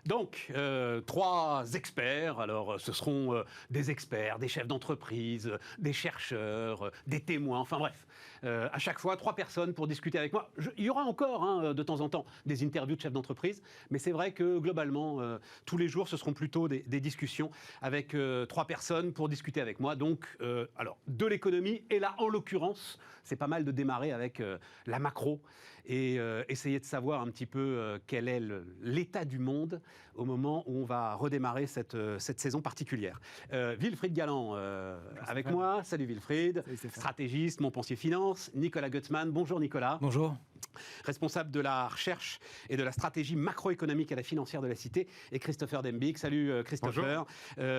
Donc, 3 experts. Alors, ce seront des experts, des chefs d'entreprise, des chercheurs, des témoins, enfin bref. À chaque fois, 3 personnes pour discuter avec moi. Il y aura encore, de temps en temps, des interviews de chefs d'entreprise, mais c'est vrai que, globalement, tous les jours, ce seront plutôt des discussions avec 3 personnes pour discuter avec moi. Donc, alors, de l'économie, et là, en l'occurrence, c'est pas mal de démarrer avec la macro et essayer de savoir un petit peu quel est l'état du monde au moment où on va redémarrer cette saison particulière. Wilfried Galland avec moi. Salut Wilfried. Salut Stratégiste, Montpensier Finance. Nicolas Gutzmann. Bonjour Nicolas. Bonjour. Responsable de la recherche et de la stratégie macroéconomique à la Financière de la Cité. Et Christopher Dembick. Salut Christopher.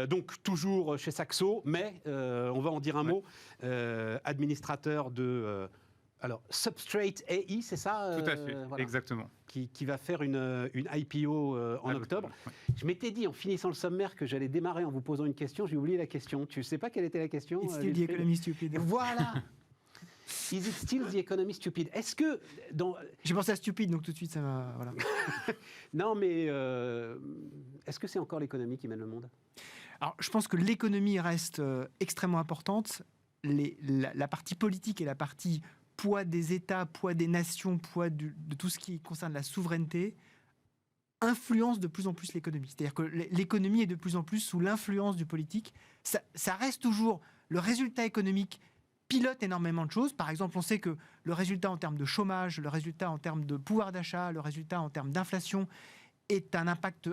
Donc toujours chez Saxo, mais on va en dire un mot. Administrateur de... alors, Substrate AI, c'est ça Tout à fait, voilà. Exactement. Qui va faire une IPO en octobre. Ouais. Je m'étais dit, en finissant le sommaire, que j'allais démarrer en vous posant une question. J'ai oublié la question. Tu ne sais pas quelle était la question? It's still the economy stupid. Voilà. Is it still the economy stupid? Est-ce que... J'ai pensé à stupide, donc tout de suite, ça m'a... Voilà. Non, mais est-ce que c'est encore l'économie qui mène le monde? Alors, je pense que l'économie reste extrêmement importante. La partie politique et la partie poids des États, poids des nations, poids de tout ce qui concerne la souveraineté, influence de plus en plus l'économie. C'est-à-dire que l'économie est de plus en plus sous l'influence du politique. Ça reste toujours... Le résultat économique pilote énormément de choses. Par exemple, on sait que le résultat en termes de chômage, le résultat en termes de pouvoir d'achat, le résultat en termes d'inflation a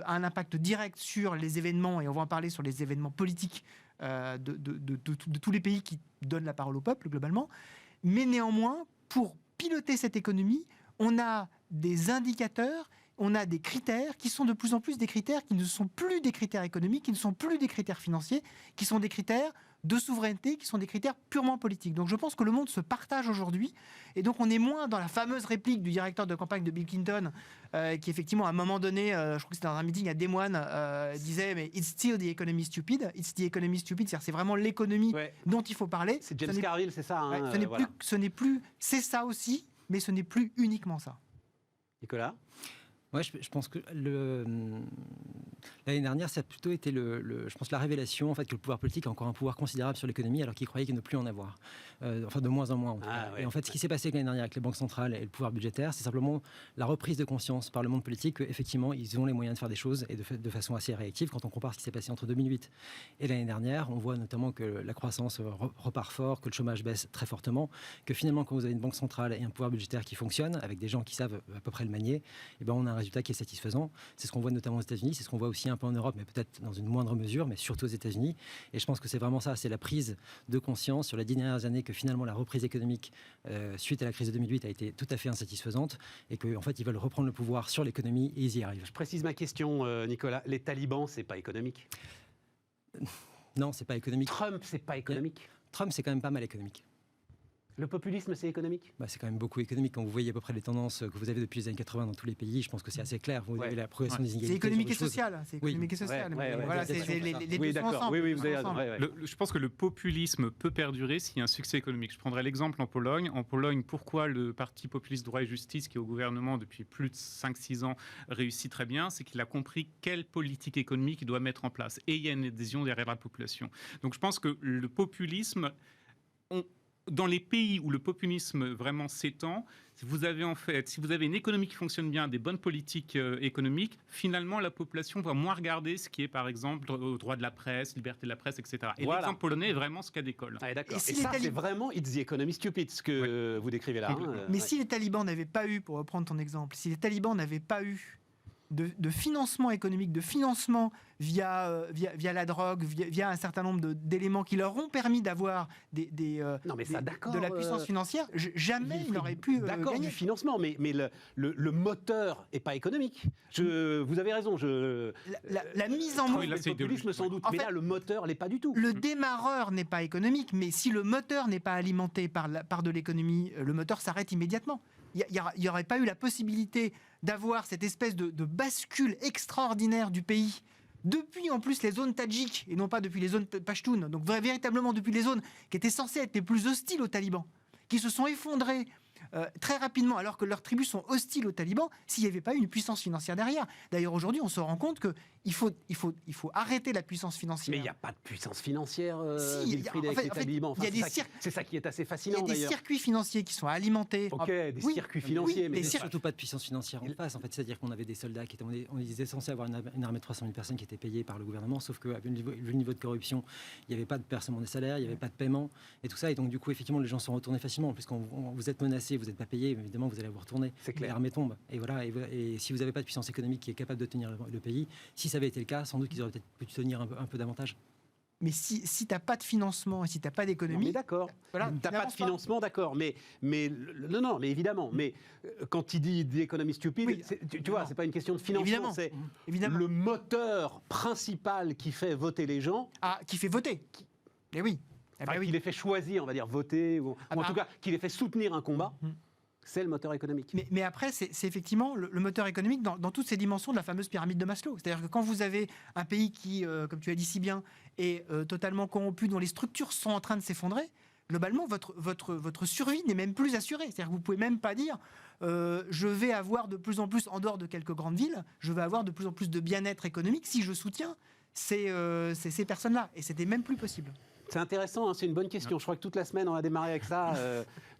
un impact direct sur les événements, et on va en parler, sur les événements politiques de tous les pays qui donnent la parole au peuple, globalement. Mais néanmoins, pour piloter cette économie, on a des indicateurs, on a des critères qui sont de plus en plus des critères qui ne sont plus des critères économiques, qui ne sont plus des critères financiers, qui sont des critères de souveraineté, qui sont des critères purement politiques. Donc je pense que le monde se partage aujourd'hui, et donc on est moins dans la fameuse réplique du directeur de campagne de Bill Clinton, qui effectivement à un moment donné, je crois que c'était dans un meeting à Des Moines, disait mais it's still the economy stupid, it's the economy stupid, c'est-à-dire c'est vraiment l'économie dont il faut parler. C'est James Carville, c'est ça. Hein, c'est ça aussi, mais ce n'est plus uniquement ça. Nicolas? Ouais, je pense que l'année dernière, ça a plutôt été je pense la révélation en fait que le pouvoir politique a encore un pouvoir considérable sur l'économie, alors qu'il croyait qu'il ne plus en avoir. Enfin, de moins en moins. En tout cas. Ouais. Et en fait, ce qui s'est passé l'année dernière avec les banques centrales et le pouvoir budgétaire, c'est simplement la reprise de conscience par le monde politique qu'effectivement, ils ont les moyens de faire des choses, et de façon assez réactive. Quand on compare ce qui s'est passé entre 2008 et l'année dernière, on voit notamment que la croissance repart fort, que le chômage baisse très fortement, que finalement, quand vous avez une banque centrale et un pouvoir budgétaire qui fonctionne, avec des gens qui savent à peu près le manier, et ben on a un résultat qui est satisfaisant. C'est ce qu'on voit notamment aux États-Unis, c'est ce qu'on voit aussi un peu en Europe, mais peut-être dans une moindre mesure, mais surtout aux États-Unis. Et je pense que c'est vraiment ça, c'est la prise de conscience sur les 10 dernières années que finalement la reprise économique suite à la crise de 2008 a été tout à fait insatisfaisante, et qu'en fait ils veulent reprendre le pouvoir sur l'économie, et ils y arrivent. Je précise ma question, Nicolas. Les talibans, c'est pas économique? Non, c'est pas économique. Trump, c'est pas économique? Trump, c'est quand même pas mal économique. Le populisme, c'est économique? C'est quand même beaucoup économique. Quand vous voyez à peu près les tendances que vous avez depuis les années 80 dans tous les pays, je pense que c'est assez clair. Vous avez la progression des inégalités. C'est économique et social. C'est économique et social. Voilà, c'est les deux ensemble. Oui, vous avez raison. Je pense que le populisme peut perdurer s'il y a un succès économique. Je prendrai l'exemple en Pologne. En Pologne, pourquoi le parti populiste Droit et Justice, qui est au gouvernement depuis plus de 5-6 ans, réussit très bien, c'est qu'il a compris quelle politique économique il doit mettre en place. Et il y a une adhésion derrière la population. Donc je pense que le populisme... Dans les pays où le populisme vraiment s'étend, si vous avez une économie qui fonctionne bien, des bonnes politiques économiques, finalement la population va moins regarder ce qui est par exemple au droit de la presse, liberté de la presse, etc. Et voilà. L'exemple polonais est vraiment ce cas d'école. Ah, d'accord. Et ça, c'est vraiment it's the economy stupid, ce que vous décrivez là. Mais si les talibans n'avaient pas eu, pour reprendre ton exemple, si les talibans n'avaient pas eu de financement économique, de financement via la drogue, via un certain nombre d'éléments qui leur ont permis d'avoir de la puissance financière, jamais ils n'auraient pu d'accord gagner. Du financement, mais le moteur n'est pas économique. Vous avez raison. La mise en mouvement, le populisme sans doute, mais là le moteur l'est pas du tout. Le démarreur n'est pas économique, mais si le moteur n'est pas alimenté par de l'économie, le moteur s'arrête immédiatement. Il n'y aurait pas eu la possibilité d'avoir cette espèce de bascule extraordinaire du pays, depuis en plus les zones tadjiques, et non pas depuis les zones pashtunes, donc véritablement depuis les zones qui étaient censées être les plus hostiles aux talibans, qui se sont effondrées très rapidement, alors que leurs tribus sont hostiles aux talibans, s'il n'y avait pas eu une puissance financière derrière. D'ailleurs, aujourd'hui, on se rend compte qu'il faut arrêter la puissance financière. Mais il n'y a pas de puissance financière, Si, Wilfried, avec les talibans. Enfin, c'est ça qui est assez Il y fascinant, a des d'ailleurs. circuits financiers qui sont alimentés. Ok, des circuits financiers, mais des Il n'y a surtout pas de puissance financière en face. En fait, c'est-à-dire qu'on avait des soldats qui étaient, on était censé avoir une armée de 300 000 personnes qui étaient payées par le gouvernement, sauf qu'avec le niveau de corruption, il n'y avait pas de versement des salaires, il n'y avait pas de paiement et tout ça. Et donc, du coup, effectivement, les gens sont retournés facilement. Puisqu'on vous êtes menacé, vous n'êtes pas payé, évidemment, vous allez vous retourner. C'est clair. L'armée tombe. Et voilà. Et si vous n'avez pas de puissance économique qui est capable de tenir le pays, si ça avait été le cas, sans doute qu'ils auraient peut-être pu tenir un peu davantage. Mais si tu n'as pas de financement et si tu n'as pas Non, d'économie... mais d'accord. Voilà, T'as pas de n'avance pas. financement, d'accord. Mais évidemment. Mais quand il dit d'économie stupide, Oui, tu vois, c'est pas une question de financement. Évidemment. C'est Évidemment. le moteur principal qui fait voter les gens. Ah, qui fait voter. Eh oui. Eh ben Enfin, oui. qui les fait choisir, on va dire, voter, ou en tout cas, qui les fait soutenir un combat, c'est le moteur économique. Mais après, c'est effectivement le moteur économique dans toutes ces dimensions de la fameuse pyramide de Maslow. C'est-à-dire que quand vous avez un pays qui, comme tu as dit si bien, est totalement corrompu, dont les structures sont en train de s'effondrer, globalement, votre survie n'est même plus assurée. C'est-à-dire que vous ne pouvez même pas dire je vais avoir de plus en plus, en dehors de quelques grandes villes, je vais avoir de plus en plus de bien-être économique si je soutiens ces personnes-là. Et c'était même plus possible. C'est intéressant, hein, c'est une bonne question. Je crois que toute la semaine, on a démarré avec ça.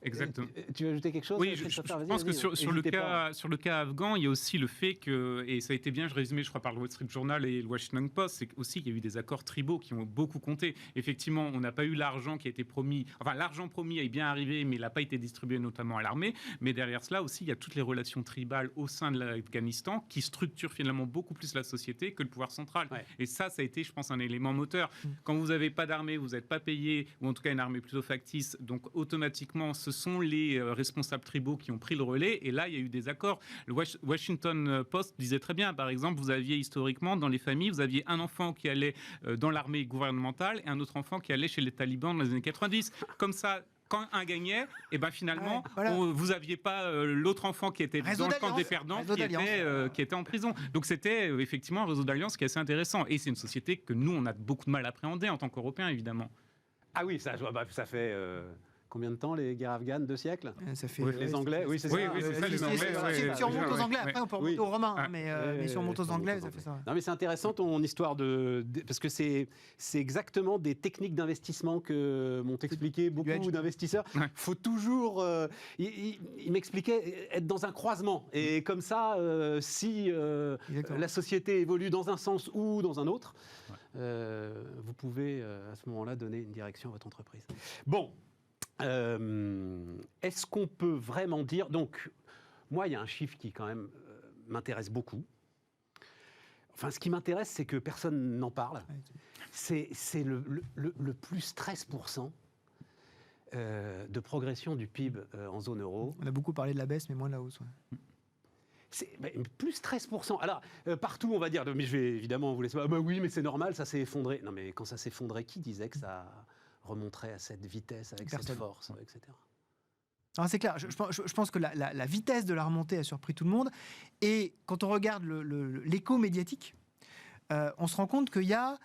Exactement. Tu veux ajouter quelque chose? Oui, je pense que sur le cas afghan, il y a aussi le fait que, et ça a été bien résumé, je crois, par le Wall Street Journal et le Washington Post, c'est aussi qu'il y a eu des accords tribaux qui ont beaucoup compté. Effectivement, on n'a pas eu l'argent qui a été promis, enfin l'argent promis est bien arrivé, mais il n'a pas été distribué notamment à l'armée. Mais derrière cela aussi, il y a toutes les relations tribales au sein de l'Afghanistan qui structurent finalement beaucoup plus la société que le pouvoir central. Ouais. Et ça a été, je pense, un élément moteur. Quand vous n'avez pas d'armée, vous n'êtes pas payé, ou en tout cas une armée plutôt factice, donc automatiquement, ce sont les responsables tribaux qui ont pris le relais, et là, il y a eu des accords. Le Washington Post disait très bien, par exemple, vous aviez historiquement, dans les familles, vous aviez un enfant qui allait dans l'armée gouvernementale et un autre enfant qui allait chez les talibans dans les années 90. Comme ça, quand un gagnait, et ben finalement, vous n'aviez pas l'autre enfant qui était dans le camp des perdants, qui était en prison. Donc c'était effectivement un réseau d'alliance qui est assez intéressant. Et c'est une société que nous, on a beaucoup de mal à appréhender en tant qu'Européens, évidemment. Ah oui, ça fait combien de temps les guerres afghanes? 2 siècles? Ça fait, Les Anglais, oui, c'est ça. Oui, c'est ça, les Anglais. Si on remonte aux Anglais, après on peut remonter aux Romains, mais si on monte aux Anglais, ça fait ça. Non, mais c'est intéressant ton histoire parce que c'est exactement des techniques d'investissement que m'ont expliqué beaucoup d'investisseurs. Il faut toujours, il m'expliquait, être dans un croisement. Et comme ça, si la société évolue dans un sens ou dans un autre, vous pouvez à ce moment-là donner une direction à votre entreprise. Bon. Est-ce qu'on peut vraiment dire... Donc, moi, il y a un chiffre qui, quand même, m'intéresse beaucoup. Enfin, ce qui m'intéresse, c'est que personne n'en parle. C'est le plus 13% de progression du PIB en zone euro. On a beaucoup parlé de la baisse, mais moins de la hausse. Ouais. C'est plus 13%. Alors, partout, on va dire... Mais je vais évidemment vous laisser... Ah bah oui, mais c'est normal, ça s'est effondré. Non, mais quand ça s'est effondré, qui disait que ça remonterait à cette vitesse, avec cette force, etc. Alors c'est clair, je pense que la vitesse de la remontée a surpris tout le monde. Et quand on regarde l'écho médiatique, on se rend compte qu'il y a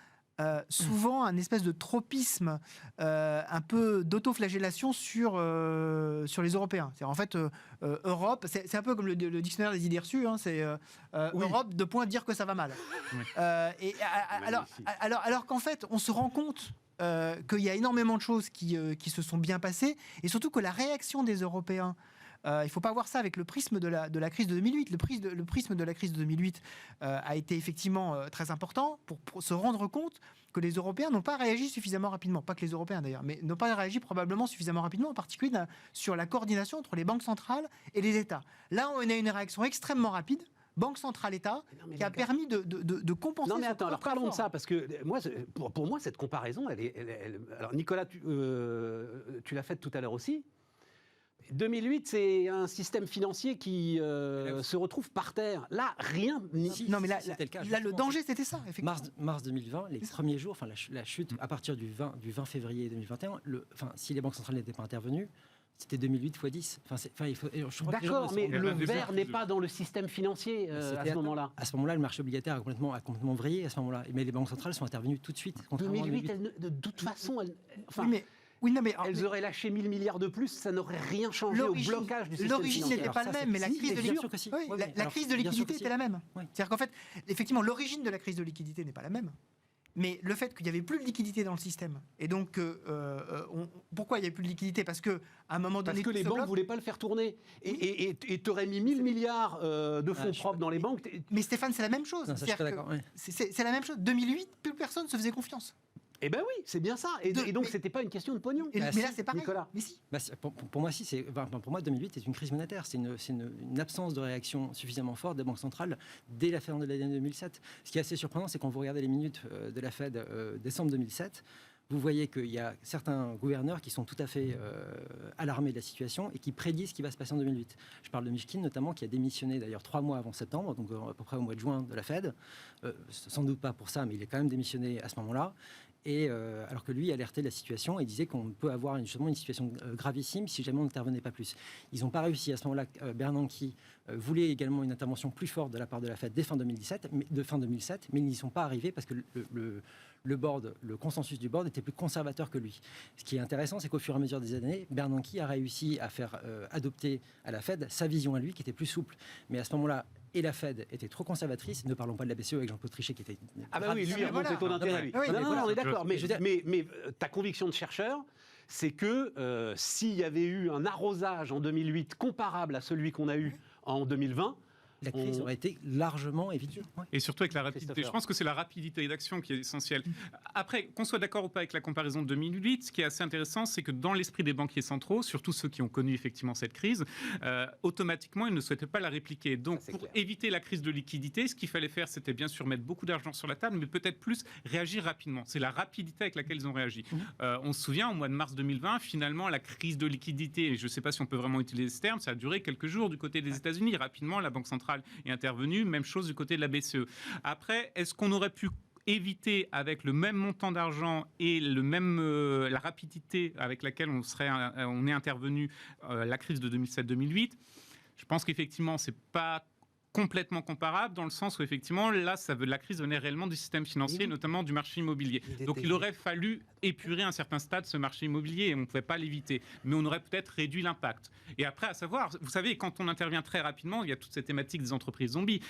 souvent un espèce de tropisme, un peu d'autoflagellation sur les Européens. C'est en fait Europe, c'est un peu comme le dictionnaire des idées reçues, hein, c'est Europe de point dire que ça va mal. Oui. Alors qu'en fait, on se rend compte qu'il y a énormément de choses qui se sont bien passées, et surtout que la réaction des Européens, il ne faut pas voir ça avec le prisme de la crise de 2008. Le prisme de la crise de 2008 a été effectivement très important pour se rendre compte que les Européens n'ont pas réagi suffisamment rapidement. Pas que les Européens d'ailleurs, mais n'ont pas réagi probablement suffisamment rapidement, en particulier sur la coordination entre les banques centrales et les États. Là, on a une réaction extrêmement rapide. Banque centrale État, qui a permis de compenser. Non mais attends, alors parlons de ça, parce que moi, pour moi, cette comparaison, alors Nicolas, tu l'as faite tout à l'heure aussi. 2008, c'est un système financier qui se retrouve par terre. Là, rien. Non, mais là, le danger, c'était ça, effectivement. Mars 2020, les premiers jours, enfin la chute à partir du 20 février 2021, si les banques centrales n'étaient pas intervenues, c'était 2008 x 10. D'accord, mais le verre n'est pas dans le système financier à ce moment-là. À ce moment-là, le marché obligataire a complètement vrillé à ce moment-là. Mais les banques centrales sont intervenues tout de suite. 2008, de toute façon, Oui, non, mais elles auraient lâché 1000 milliards de plus, ça n'aurait rien changé au blocage du système l'origine financier. n'était pas la même, mais la crise de liquidité, la crise de liquidité était la même. C'est-à-dire qu'en fait, effectivement, l'origine de la crise de liquidité n'est pas la même. Mais le fait qu'il n'y avait plus de liquidité dans le système, et donc pourquoi il n'y avait plus de liquidité? Parce qu'à un moment donné, parce que les banques ne voulaient pas le faire tourner. Et tu aurais mis 1000 milliards de fonds propres dans les banques. Mais Stéphane, c'est la même chose. C'est la même chose. 2008, plus personne ne se faisait confiance. Eh ben oui, c'est bien ça. Et donc, c'était pas une question de pognon. Mais là, c'est pareil. Nicolas. Mais si. Pour moi, 2008 est une crise monétaire. C'est une absence de réaction suffisamment forte des banques centrales dès la fin de l'année 2007. Ce qui est assez surprenant, c'est quand vous regardez les minutes de la Fed décembre 2007, vous voyez qu'il y a certains gouverneurs qui sont tout à fait alarmés de la situation et qui prédisent ce qui va se passer en 2008. Je parle de Mishkin notamment, qui a démissionné d'ailleurs 3 mois avant septembre, donc à peu près au mois de juin de la Fed. Sans doute pas pour ça, mais il est quand même démissionné à ce moment-là. Et alors que lui alertait de la situation et disait qu'on peut avoir justement une situation gravissime si jamais on n'intervenait pas plus. Ils n'ont pas réussi à ce moment-là. Bernanke voulait également une intervention plus forte de la part de la Fed dès fin 2007, mais ils n'y sont pas arrivés parce que le consensus du board était plus conservateur que lui. Ce qui est intéressant, c'est qu'au fur et à mesure des années, Bernanke a réussi à faire adopter à la Fed sa vision à lui, qui était plus souple. Mais à ce moment-là, et la Fed était trop conservatrice, ne parlons pas de la BCE avec Jean-Claude Trichet qui était... Ah bah oui, lui, il remonte les taux d'intérêt. On est d'accord, mais ta conviction de chercheur, c'est que s'il y avait eu un arrosage en 2008 comparable à celui qu'on a eu en 2020, la crise aurait été largement évitée. Ouais. Et surtout avec la rapidité. Je pense que c'est la rapidité d'action qui est essentielle. Après, qu'on soit d'accord ou pas avec la comparaison de 2008, ce qui est assez intéressant, c'est que dans l'esprit des banquiers centraux, surtout ceux qui ont connu effectivement cette crise, automatiquement, ils ne souhaitaient pas la répliquer. Donc, pour éviter la crise de liquidité, ce qu'il fallait faire, c'était bien sûr mettre beaucoup d'argent sur la table, mais peut-être plus réagir rapidement. C'est la rapidité avec laquelle ils ont réagi. On se souvient, au mois de mars 2020, finalement, la crise de liquidité, et je ne sais pas si on peut vraiment utiliser ce terme, ça a duré quelques jours du côté des États-Unis. Rapidement, la Banque centrale est intervenue, même chose du côté de la BCE. Après, est-ce qu'on aurait pu éviter avec le même montant d'argent et la rapidité avec laquelle on est intervenu la crise de 2007-2008 ? Je pense qu'effectivement, c'est pas complètement comparable dans le sens où effectivement là la crise venait réellement du système financier, notamment du marché immobilier. Donc il aurait fallu épurer à un certain stade ce marché immobilier et on ne pouvait pas l'éviter, mais on aurait peut-être réduit l'impact. Et après, à savoir, vous savez, quand on intervient très rapidement, il y a toute cette thématique des entreprises zombies.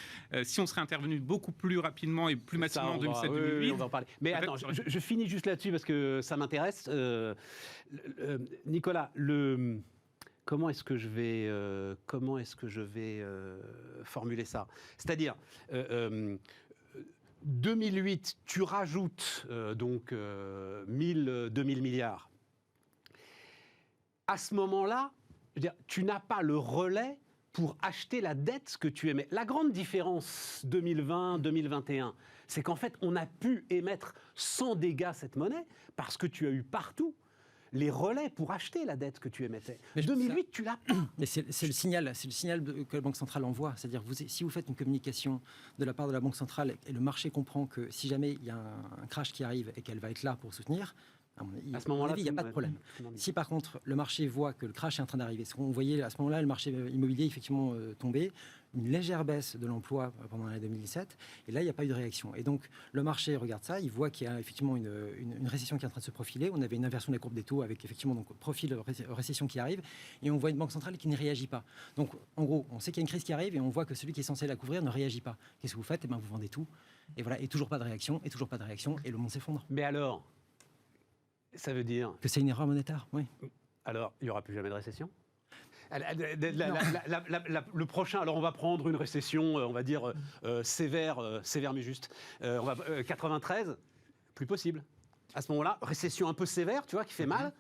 Si on serait intervenu beaucoup plus rapidement et plus massivement en 2007-2008... on va en parler. Mais attends, je finis juste là-dessus parce que ça m'intéresse. Nicolas, comment est-ce que je vais formuler ça? C'est-à-dire, 2008, tu rajoutes donc 2000 milliards. À ce moment-là, je veux dire, tu n'as pas le relais pour acheter la dette que tu émets. La grande différence 2020-2021, c'est qu'en fait, on a pu émettre sans dégâts cette monnaie parce que tu as eu partout les relais pour acheter la dette que tu émettais. Mais 2008, tu l'as pas. Mais c'est le signal que la Banque centrale envoie. C'est-à-dire, si vous faites une communication de la part de la Banque centrale et le marché comprend que si jamais il y a un crash qui arrive et qu'elle va être là pour soutenir, à ce moment-là, il n'y a pas de problème. Si par contre le marché voit que le crash est en train d'arriver, on voyait à ce moment-là le marché immobilier effectivement tomber, une légère baisse de l'emploi pendant l'année 2017, et là il n'y a pas eu de réaction. Et donc le marché regarde ça, il voit qu'il y a effectivement une récession qui est en train de se profiler. On avait une inversion de la courbe des taux avec effectivement donc profil récession qui arrive, et on voit une banque centrale qui ne réagit pas. Donc en gros, on sait qu'il y a une crise qui arrive et on voit que celui qui est censé la couvrir ne réagit pas. Qu'est-ce que vous faites? Vous vendez tout. Et voilà, et toujours pas de réaction, et le monde s'effondre. Mais alors, ça veut dire que c'est une erreur monétaire, oui. Alors, il n'y aura plus jamais de récession? Le prochain, alors on va prendre une récession, on va dire sévère mais juste. 93, plus possible. À ce moment-là, récession un peu sévère, tu vois, qui fait mal.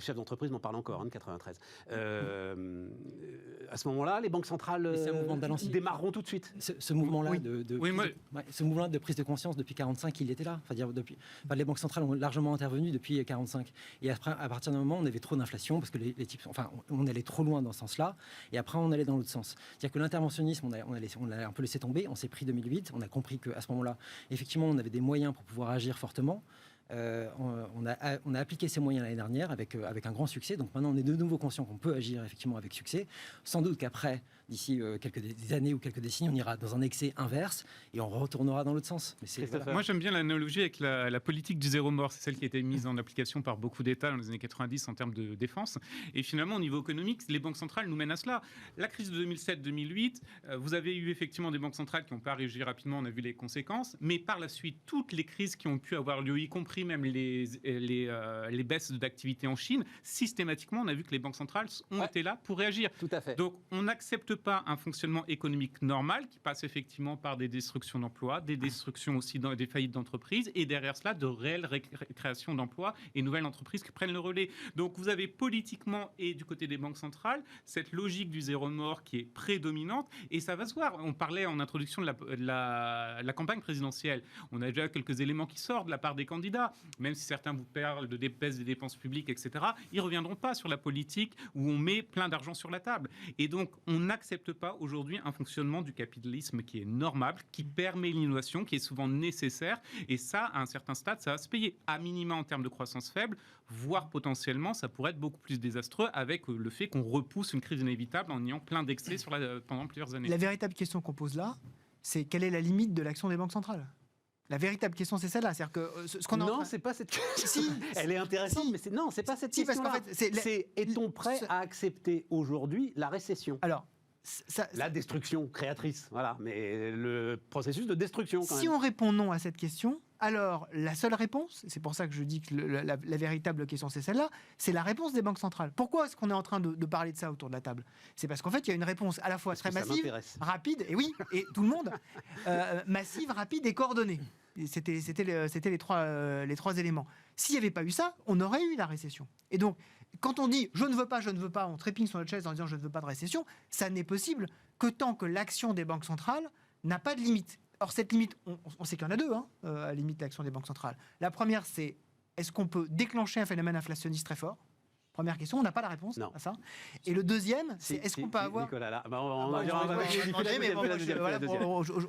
Chef d'entreprise m'en parle encore, de 93. À ce moment-là, les banques centrales démarreront tout de suite. Ce mouvement-là ce mouvement de prise de conscience depuis 45, il était là. Les banques centrales ont largement intervenu depuis 45. Et après, à partir d'un moment, on avait trop d'inflation parce que les types, on allait trop loin dans ce sens-là. Et après, on allait dans l'autre sens. C'est-à-dire que l'interventionnisme, on l'a un peu laissé tomber. On s'est pris 2008. On a compris qu'à ce moment-là, effectivement, on avait des moyens pour pouvoir agir fortement. On a appliqué ces moyens l'année dernière avec un grand succès. Donc maintenant, on est de nouveau conscient qu'on peut agir effectivement avec succès. Sans doute qu'après, d'ici des années ou quelques décennies, on ira dans un excès inverse et on retournera dans l'autre sens. Mais voilà. Moi, j'aime bien l'analogie avec la politique du zéro mort. C'est celle qui a été mise en application par beaucoup d'États dans les années 90 en termes de défense. Et finalement, au niveau économique, les banques centrales nous mènent à cela. La crise de 2007-2008, vous avez eu effectivement des banques centrales qui n'ont pas réagi rapidement, on a vu les conséquences. Mais par la suite, toutes les crises qui ont pu avoir lieu, y compris même les baisses d'activité en Chine, systématiquement, on a vu que les banques centrales ont été là pour réagir. Tout à fait. Donc, on n'accepte pas un fonctionnement économique normal qui passe effectivement par des destructions d'emplois, des destructions aussi des faillites d'entreprises et derrière cela, de réelles créations d'emplois et nouvelles entreprises qui prennent le relais. Donc, vous avez politiquement et du côté des banques centrales cette logique du zéro mort qui est prédominante et ça va se voir. On parlait en introduction de la campagne présidentielle. On a déjà quelques éléments qui sortent de la part des candidats. Même si certains vous parlent de baisse des dépenses publiques, etc., ils ne reviendront pas sur la politique où on met plein d'argent sur la table. Et donc, on n'accepte pas aujourd'hui un fonctionnement du capitalisme qui est normal, qui permet l'innovation, qui est souvent nécessaire. Et ça, à un certain stade, ça va se payer. À minima en termes de croissance faible, voire potentiellement, ça pourrait être beaucoup plus désastreux avec le fait qu'on repousse une crise inévitable en ayant plein d'excès pendant plusieurs années. La véritable question qu'on pose là, c'est quelle est la limite de l'action des banques centrales ? La véritable question, c'est celle-là. C'est-à-dire que ce qu'on non, c'est pas cette question. Si, elle est intéressante, mais c'est pas cette question. Parce qu'en fait, est-on prêt à accepter aujourd'hui la récession ? Alors, la destruction créatrice, voilà, mais le processus de destruction. Quand si on répond non à cette question, alors la seule réponse, c'est pour ça que je dis que la véritable question c'est celle-là, c'est la réponse des banques centrales. Pourquoi est-ce qu'on est en train de parler de ça autour de la table ? C'est parce qu'en fait il y a une réponse à la fois très massive, rapide, et oui, et tout le monde, massive, rapide et coordonnée. C'était les trois éléments. S'il n'y avait pas eu ça, on aurait eu la récession. Et donc, quand on dit « je ne veux pas », on trépigne sur notre chaise en disant « je ne veux pas de récession », ça n'est possible que tant que l'action des banques centrales n'a pas de limite. Or, cette limite, on sait qu'il y en a deux, à la limite l'action des banques centrales. La première, c'est est-ce qu'on peut déclencher un phénomène inflationniste très fort ? Première question, on n'a pas la réponse à ça. Et le deuxième, c'est est-ce qu'on peut avoir... Nicolas, là,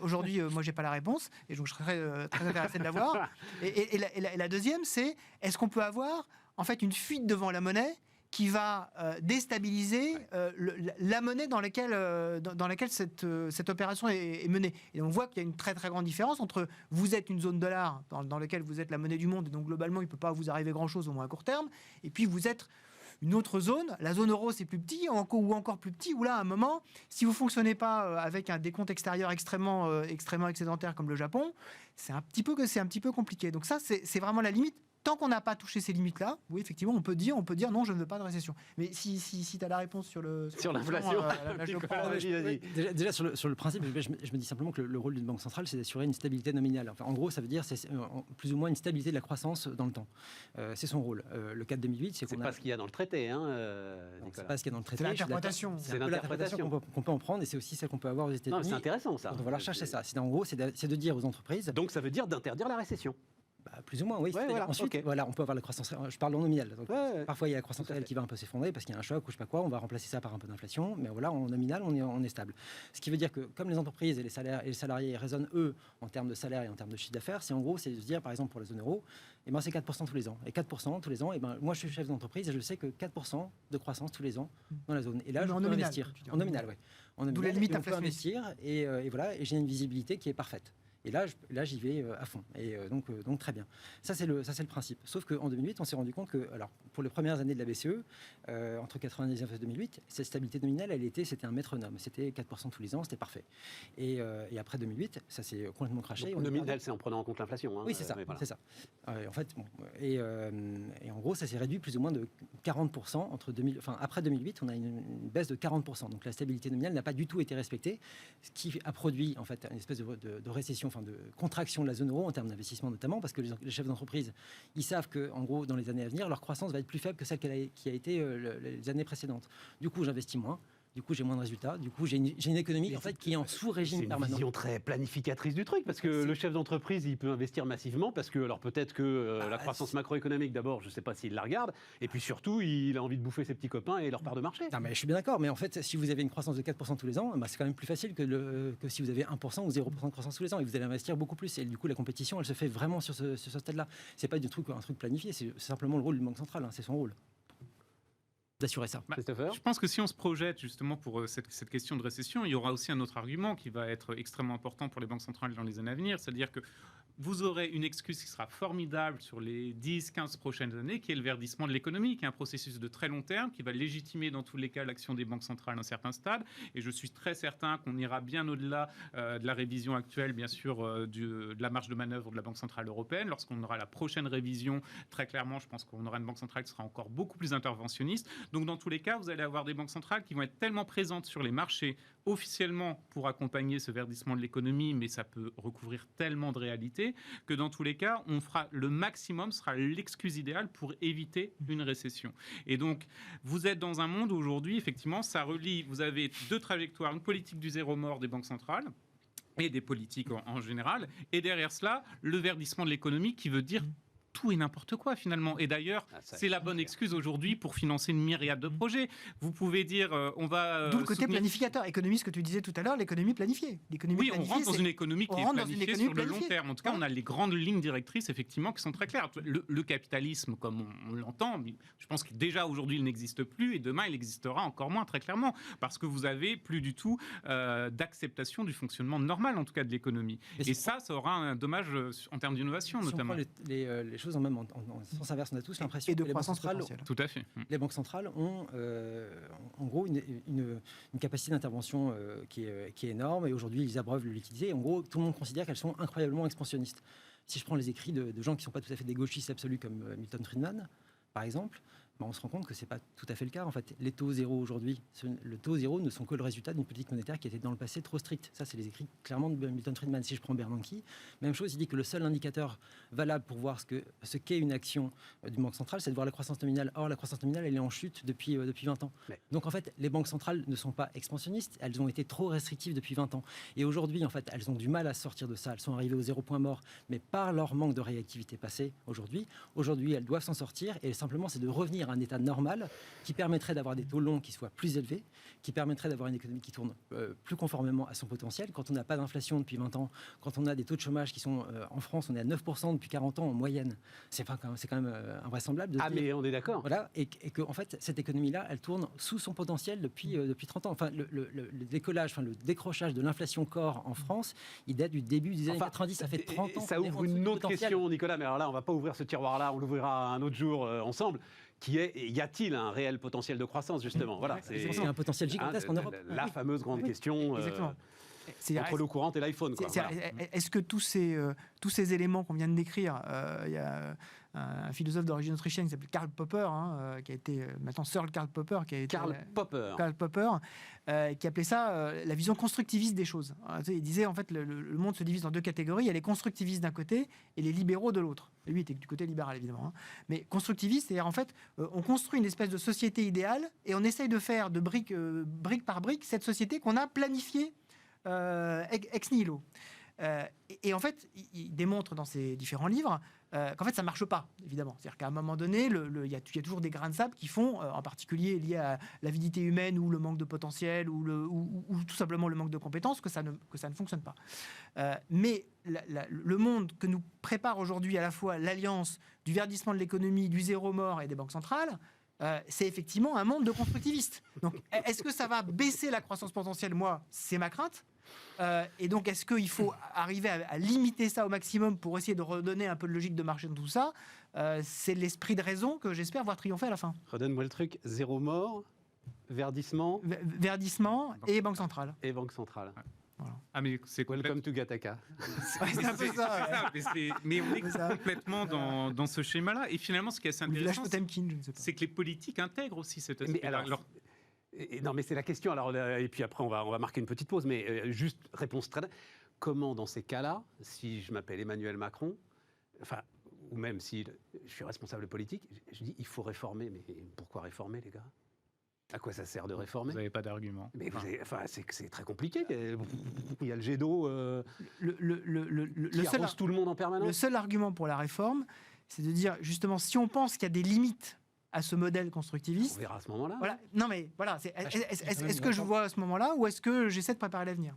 aujourd'hui, moi, j'ai pas la réponse, et donc je serais très intéressé de l'avoir. Et la deuxième, c'est est-ce qu'on peut avoir en fait une fuite devant la monnaie qui va déstabiliser la monnaie dans laquelle cette opération est menée. Et on voit qu'il y a une très très grande différence entre vous êtes une zone dollar dans laquelle vous êtes la monnaie du monde, et donc globalement il ne peut pas vous arriver grand-chose au moins à court terme, et puis vous êtes une autre zone, la zone euro c'est plus petit, ou encore plus petit, où là à un moment, si vous ne fonctionnez pas avec un décompte extérieur extrêmement excédentaire comme le Japon, c'est un petit peu compliqué. Donc ça c'est vraiment la limite. Tant qu'on n'a pas touché ces limites-là, oui, effectivement, on peut dire non, je ne veux pas de récession. Mais si tu as la réponse sur l'inflation, déjà sur le principe, je me dis simplement que le rôle d'une banque centrale, c'est d'assurer une stabilité nominale. Enfin, en gros, ça veut dire c'est plus ou moins une stabilité de la croissance dans le temps. C'est son rôle. Le cas de 2008, c'est pas ce qu'il y a dans le traité, c'est pas ce qu'il y a dans le traité. C'est l'interprétation. C'est l'interprétation qu'on peut en prendre, et c'est aussi celle qu'on peut avoir aux États-Unis. C'est intéressant ça. On va chercher ça. En gros, c'est de dire aux entreprises. Donc ça veut dire d'interdire la récession. Plus ou moins, oui. Ensuite, on peut avoir la croissance. Je parle en nominal. Donc, parfois, il y a la croissance réelle qui va un peu s'effondrer parce qu'il y a un choc ou je sais pas quoi. On va remplacer ça par un peu d'inflation. Mais voilà, en nominal, on est stable. Ce qui veut dire que, comme les entreprises et les salariés raisonnent, eux, en termes de salaire et en termes de chiffre d'affaires, c'est de se dire, par exemple, pour la zone euro, c'est 4% tous les ans. Et 4% tous les ans, moi, je suis chef d'entreprise et je sais que 4% de croissance tous les ans dans la zone. Et là, je peux investir. En nominal, oui. D'où la limite inflationniste. On peut investir et voilà, et j'ai une visibilité qui est parfaite. Et là, j'y vais à fond. Et donc très bien. Ça, c'est le principe. Sauf qu'en 2008, on s'est rendu compte que, alors, pour les premières années de la BCE, entre 1999 et 2008, cette stabilité nominale, c'était un métronome. C'était 4% tous les ans, c'était parfait. Et après 2008, ça s'est complètement craché. Donc, nominal, c'est en prenant en compte l'inflation. Oui, c'est ça. Voilà. C'est ça. En fait, et en gros, ça s'est réduit plus ou moins de 40% après 2008, on a une baisse de 40%. Donc la stabilité nominale n'a pas du tout été respectée, ce qui a produit en fait une espèce de récession, de contraction de la zone euro en termes d'investissement notamment, parce que les chefs d'entreprise, ils savent que en gros, dans les années à venir, leur croissance va être plus faible que celle qui a été les années précédentes. Du coup, j'investis moins. du coup j'ai moins de résultats, du coup j'ai une économie en fait qui est en C'est sous-régime une permanent. vision très planificatrice du truc, parce que le chef d'entreprise, il peut investir massivement, parce que, alors peut-être que la croissance macroéconomique, d'abord, je ne sais pas s'il la regarde, et puis surtout, il a envie de bouffer ses petits copains et leur part de marché. Non, mais je suis bien d'accord, mais en fait, si vous avez une croissance de 4% tous les ans, bah, c'est quand même plus facile que si vous avez 1% ou 0% de croissance tous les ans, et vous allez investir beaucoup plus. Et du coup, la compétition, elle se fait vraiment sur ce stade-là. C'est pas un truc planifié, c'est simplement le rôle du Banque centrale, hein, c'est son rôle d'assurer ça. Christopher ? Je pense que si on se projette justement pour cette question de récession, il y aura aussi un autre argument qui va être extrêmement important pour les banques centrales dans les années à venir, c'est-à-dire que vous aurez une excuse qui sera formidable sur les 10-15 prochaines années, qui est le verdissement de l'économie, qui est un processus de très long terme, qui va légitimer dans tous les cas l'action des banques centrales à un certain stade. Et je suis très certain qu'on ira bien au-delà de la révision actuelle, bien sûr, de la marge de manœuvre de la Banque centrale européenne. Lorsqu'on aura la prochaine révision, très clairement, je pense qu'on aura une banque centrale qui sera encore beaucoup plus interventionniste. Donc dans tous les cas, vous allez avoir des banques centrales qui vont être tellement présentes sur les marchés officiellement pour accompagner ce verdissement de l'économie, mais ça peut recouvrir tellement de réalités que dans tous les cas, on fera le maximum, sera l'excuse idéale pour éviter une récession. Et donc, vous êtes dans un monde où aujourd'hui, effectivement, ça relie, vous avez deux trajectoires, une politique du zéro mort des banques centrales et des politiques en général, et derrière cela, le verdissement de l'économie qui veut dire tout et n'importe quoi finalement. Et d'ailleurs, c'est la bonne excuse aujourd'hui pour financer une myriade de projets. Vous pouvez dire, on va... D'où le côté planificateur. Économie, ce que tu disais tout à l'heure, l'économie planifiée. Oui, on rentre dans une économie qui est planifiée sur le long terme. En tout cas, on a les grandes lignes directrices, effectivement, qui sont très claires. Le capitalisme, comme on l'entend, je pense que déjà aujourd'hui, il n'existe plus et demain, il existera encore moins, très clairement, parce que vous avez plus du tout d'acceptation du fonctionnement normal, en tout cas, de l'économie. Et ça aura un dommage en termes d'innovation, notamment. Si on prend les choses en même en sens inverse, on a tous l'impression que les banques centrales, tout à fait. Les banques centrales ont en gros une capacité d'intervention qui est énorme, et aujourd'hui ils abreuvent le liquidité. En gros, tout le monde considère qu'elles sont incroyablement expansionnistes. Si je prends les écrits de gens qui ne sont pas tout à fait des gauchistes absolus comme Milton Friedman, par exemple, on se rend compte que ce n'est pas tout à fait le cas. En fait, les taux zéro aujourd'hui, le taux zéro ne sont que le résultat d'une politique monétaire qui était dans le passé trop stricte. Ça, c'est les écrits clairement de Milton Friedman. Si je prends Bernanke, même chose, il dit que le seul indicateur valable pour voir ce qu'est une action d'une banque centrale, c'est de voir la croissance nominale. Or, la croissance nominale, elle est en chute depuis 20 ans. Mais... Donc, en fait, les banques centrales ne sont pas expansionnistes. Elles ont été trop restrictives depuis 20 ans. Et aujourd'hui, en fait, elles ont du mal à sortir de ça. Elles sont arrivées au zéro point mort, mais par leur manque de réactivité passée aujourd'hui, elles doivent s'en sortir. Et simplement, c'est de revenir à un état normal qui permettrait d'avoir des taux longs qui soient plus élevés, qui permettrait d'avoir une économie qui tourne plus conformément à son potentiel. Quand on n'a pas d'inflation depuis 20 ans, quand on a des taux de chômage qui sont en France, on est à 9% depuis 40 ans en moyenne. C'est quand même invraisemblable de dire, mais on est d'accord. Voilà, et que en fait, cette économie-là, elle tourne sous son potentiel depuis 30 ans. Enfin, le décollage, le décrochage de l'inflation corps en France, il date du début des années 90, ça fait 30 ans. Ça ouvre une autre question, Nicolas, mais alors là, on ne va pas ouvrir ce tiroir-là, on l'ouvrira un autre jour ensemble. Qui est, y a-t-il un réel potentiel de croissance, justement? Voilà, c'est un potentiel gigantesque en Europe. La fameuse grande question entre l'eau courante et l'iPhone. Voilà. Est-ce que tous ces éléments qu'on vient de décrire, il y a un philosophe d'origine autrichienne qui s'appelle Karl Popper, qui a été maintenant Sir Karl Popper, Karl Popper, qui appelait ça la vision constructiviste des choses. Il disait en fait le monde se divise en deux catégories. Il y a les constructivistes d'un côté et les libéraux de l'autre. Et lui était du côté libéral évidemment. Mais constructiviste, c'est-à-dire en fait on construit une espèce de société idéale et on essaye de faire de brique par brique cette société qu'on a planifiée ex nihilo. Et en fait, il démontre dans ses différents livres qu'en fait, ça ne marche pas, évidemment. C'est-à-dire qu'à un moment donné, il y a toujours des grains de sable qui font, en particulier liés à l'avidité humaine ou le manque de potentiel ou tout simplement le manque de compétences, que ça ne fonctionne pas. Mais le monde que nous prépare aujourd'hui à la fois l'alliance du verdissement de l'économie, du zéro mort et des banques centrales, c'est effectivement un monde de constructivistes. Donc, est-ce que ça va baisser la croissance potentielle? Moi, c'est ma crainte. Et donc, est-ce qu'il faut arriver à limiter ça au maximum pour essayer de redonner un peu de logique de marché dans tout ça? C'est l'esprit de raison que j'espère voir triompher à la fin. Redonne-moi le truc, zéro mort, verdissement... Verdissement et banque centrale. Et banque centrale. Ouais. Voilà. Ah, mais c'est Welcome to Gattaca. C'est un peu ça. Mais on est complètement dans ce schéma-là. Et finalement, ce qui est assez intéressant, c'est que les politiques intègrent aussi cet aspect. Non, mais c'est la question. Alors, et puis après, on va marquer une petite pause. Mais juste réponse très. Comment, dans ces cas-là, si je m'appelle Emmanuel Macron, enfin, ou même si je suis responsable politique, je dis il faut réformer. Mais pourquoi réformer, les gars? À quoi ça sert de réformer? Vous n'avez pas d'argument. Mais c'est très compliqué. Il y a le jet d'eau qui arrose tout le monde en permanence. Le seul argument pour la réforme, c'est de dire justement, si on pense qu'il y a des limites à ce modèle constructiviste, On verra à ce moment-là. voilà. Non mais voilà, est-ce que je vois à ce moment-là ou est-ce que j'essaie de préparer l'avenir?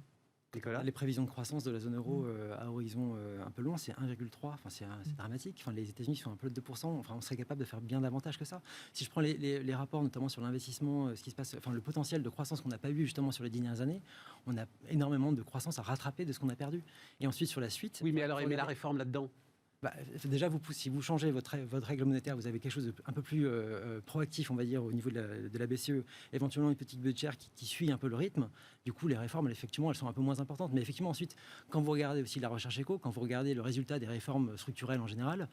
Nicolas? Les prévisions de croissance de la zone euro à horizon un peu long, c'est 1,3. Enfin, c'est dramatique. Enfin, les États-Unis sont un peu de 2%. Enfin, on serait capable de faire bien davantage que ça. Si je prends les rapports, notamment sur l'investissement, ce qui se passe, enfin, le potentiel de croissance qu'on n'a pas eu justement sur les 10 dernières années, on a énormément de croissance à rattraper de ce qu'on a perdu. Et ensuite, sur la suite. Oui, mais alors, mais la réforme là-dedans? Déjà, si vous changez votre règle monétaire, vous avez quelque chose d'un peu plus proactif, on va dire, au niveau de la BCE, éventuellement une petite budgétaire qui suit un peu le rythme. Du coup, les réformes, effectivement, elles sont un peu moins importantes. Mais effectivement, ensuite, quand vous regardez aussi la recherche éco, quand vous regardez le résultat des réformes structurelles en général,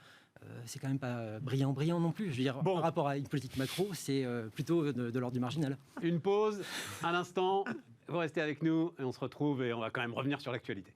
c'est quand même pas brillant non plus. Je veux dire, par rapport à une politique macro, c'est plutôt de l'ordre du marginal. Une pause, un instant. Vous restez avec nous et on se retrouve et on va quand même revenir sur l'actualité.